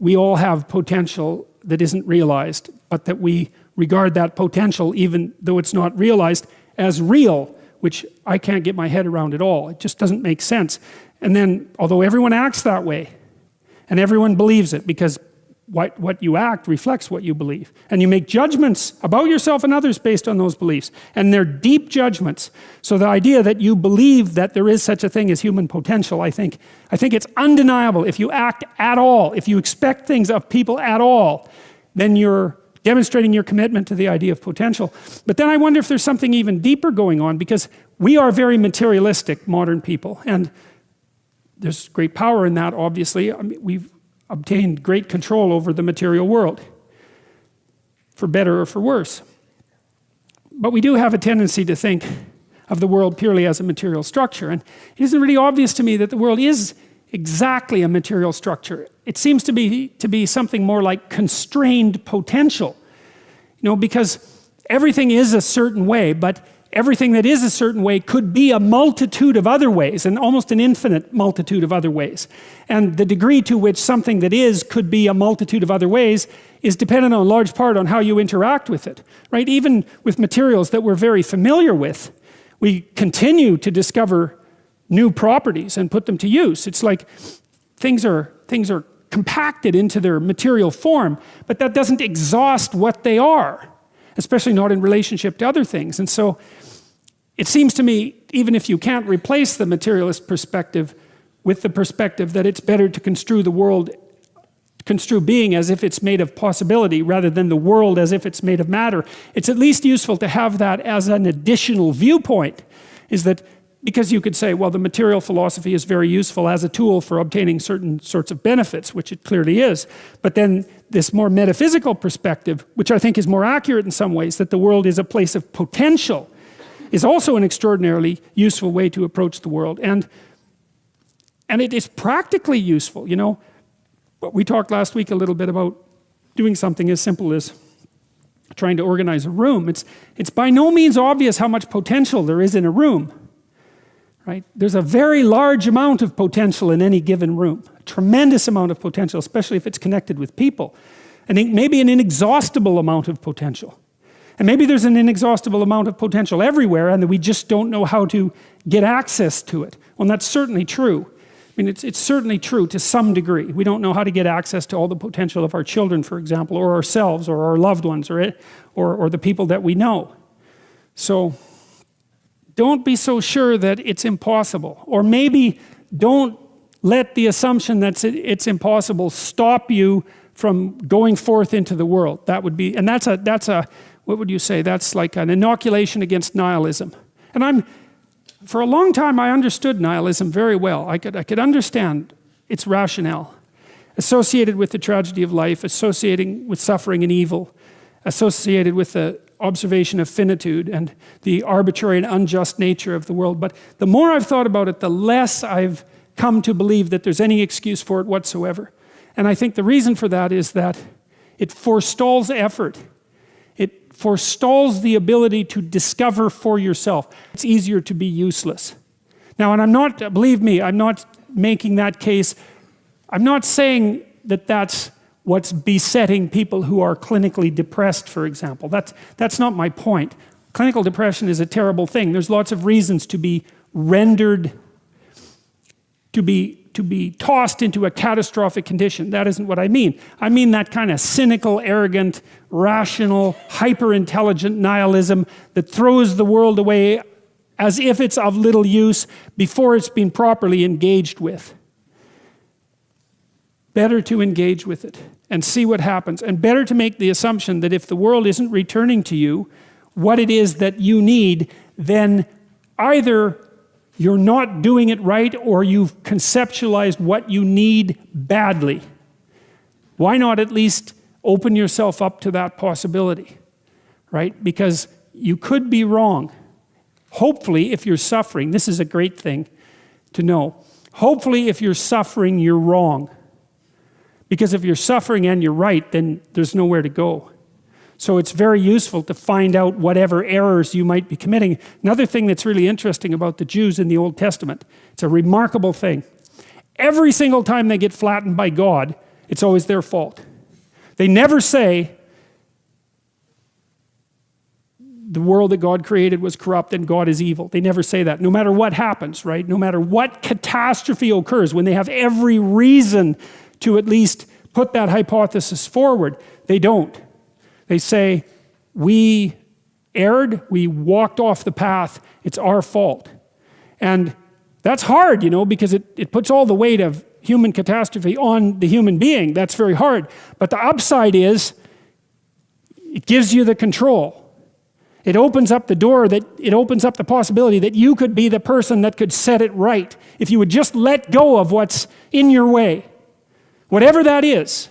we all have potential that isn't realized, but that we regard that potential, even though it's not realized, as real, which I can't get my head around at all. It just doesn't make sense. And then, although everyone acts that way, and everyone believes it, because what you act reflects what you believe, and you make judgments about yourself and others based on those beliefs, and they're deep judgments. So the idea that you believe that there is such a thing as human potential, I think it's undeniable. If you act at all, if you expect things of people at all, then you're demonstrating your commitment to the idea of potential. But then I wonder if there's something even deeper going on, because we are very materialistic, modern people, and there's great power in that, obviously. I mean, we've obtained great control over the material world, for better or for worse. But we do have a tendency to think of the world purely as a material structure, and it isn't really obvious to me that the world is exactly a material structure. It seems to be something more like constrained potential, because everything is a certain way, but everything that is a certain way could be a multitude of other ways, and almost an infinite multitude of other ways. And the degree to which something that is could be a multitude of other ways is dependent on large part on how you interact with it, right? Even with materials that we're very familiar with, we continue to discover new properties and put them to use. It's like things are compacted into their material form, but that doesn't exhaust what they are, especially not in relationship to other things. And so it seems to me, even if you can't replace the materialist perspective with the perspective that it's better to construe the world, construe being as if it's made of possibility rather than the world as if it's made of matter, it's at least useful to have that as an additional viewpoint. Is that because you could say, well, the material philosophy is very useful as a tool for obtaining certain sorts of benefits, which it clearly is. But then this more metaphysical perspective, which I think is more accurate in some ways, that the world is a place of potential, is also an extraordinarily useful way to approach the world. And it is practically useful, But we talked last week a little bit about doing something as simple as trying to organize a room. It's by no means obvious how much potential there is in a room. Right? There's a very large amount of potential in any given room, a tremendous amount of potential, especially if it's connected with people, and maybe an inexhaustible amount of potential. And maybe there's an inexhaustible amount of potential everywhere, and that we just don't know how to get access to it. Well, that's certainly true. I mean, it's certainly true to some degree. We don't know how to get access to all the potential of our children, for example, or ourselves, or our loved ones, or the people that we know. So don't be so sure that it's impossible, or maybe don't let the assumption that it's impossible stop you from going forth into the world. That would be, and that's a what would you say? That's like an inoculation against nihilism. And for a long time I understood nihilism very well. I could understand its rationale, associated with the tragedy of life, associating with suffering and evil, associated with the observation of finitude and the arbitrary and unjust nature of the world. But the more I've thought about it, the less I've come to believe that there's any excuse for it whatsoever. And I think the reason for that is that it forestalls effort. It forestalls the ability to discover for yourself. It's easier to be useless. Now, and I'm not, believe me, I'm not making that case. I'm not saying that that's what's besetting people who are clinically depressed, for example. That's not my point. Clinical depression is a terrible thing. There's lots of reasons to be rendered, to be tossed into a catastrophic condition. That isn't what I mean. I mean that kind of cynical, arrogant, rational, hyper-intelligent nihilism that throws the world away as if it's of little use before it's been properly engaged with. Better to engage with it and see what happens, and better to make the assumption that if the world isn't returning to you what it is that you need, then either you're not doing it right or you've conceptualized what you need badly. Why not at least open yourself up to that possibility, right? Because you could be wrong. Hopefully, if you're suffering, this is a great thing to know. Hopefully, if you're suffering, you're wrong. Because if you're suffering and you're right, then there's nowhere to go. So it's very useful to find out whatever errors you might be committing. Another thing that's really interesting about the Jews in the Old Testament, it's a remarkable thing. Every single time they get flattened by God, it's always their fault. They never say the world that God created was corrupt and God is evil. They never say that, no matter what happens, right? No matter what catastrophe occurs, when they have every reason to at least put that hypothesis forward, they don't. They say, we erred, we walked off the path, it's our fault. And that's hard, you know, because it puts all the weight of human catastrophe on the human being. That's very hard. But the upside is, it gives you the control. It opens up the door, it opens up the possibility that you could be the person that could set it right if you would just let go of what's in your way. Whatever that is.